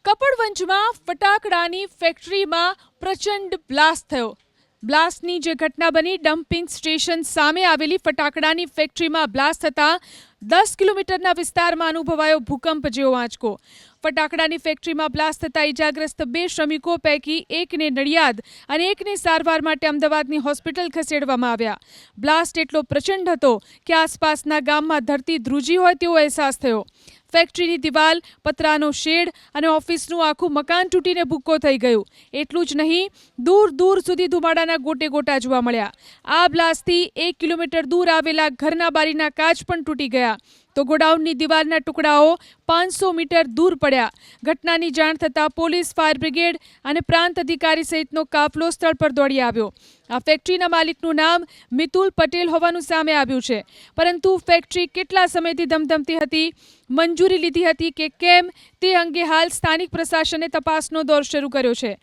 કપડવંજમાં ફટાકડાની ફેક્ટરીમાં પ્રચંડ બ્લાસ્ટ થયો. બ્લાસ્ટની જે ઘટના બની, ડમ્પિંગ સ્ટેશન સામે આવેલી ફટાકડાની ફેક્ટરીમાં બ્લાસ્ટ થતાં 10 કિલોમીટરના વિસ્તારમાં અનુભવાયો ભૂકંપ જેવો આંચકો. ફટાકડાની ફેક્ટરીમાં બ્લાસ્ટ થતાં ઇજાગ્રસ્ત 2 શ્રમિકો પૈકી એકને નડિયાદ અને એકને સારવાર માટે અમદાવાદની હોસ્પિટલ ખસેડવામાં આવ્યા. બ્લાસ્ટ એટલો પ્રચંડ હતો કે આસપાસના ગામમાં ધરતી ધ્રુજી હોય તેવો અહેસાસ થયો. ફેક્ટરીની દિવાલ, પતરાનો શેડ અને ઓફિસનું આખું મકાન તૂટીને ભૂક્કો થઈ ગયું. એટલું જ નહીં, દૂર દૂર સુધી ધુમાડાના ગોટે ગોટા જોવા મળ્યા. આ બ્લાસ્ટથી 1 કિલોમીટર દૂર આવેલા ઘરના બારીના કાચ પણ તૂટી ગયા તો ગોડાઉનની દિવાલના ટુકડાઓ 500 મીટર દૂર પડ્યા. ઘટનાની જાણ થતાં પોલીસ, ફાયર બ્રિગેડ અને પ્રાંત અધિકારી સહિતનો કાફલો સ્થળ પર દોડી આવ્યો. આ ફેક્ટરીના માલિકનું નામ મિતુલ પટેલ હોવાનું સામે આવ્યું છે. પરંતુ ફેક્ટરી કેટલા સમયથી ધમધમતી હતી, મંજૂરી લીધી હતી કે કેમ તે અંગે હાલ સ્થાનિક પ્રશાસને તપાસનો દોર શરૂ કર્યો છે.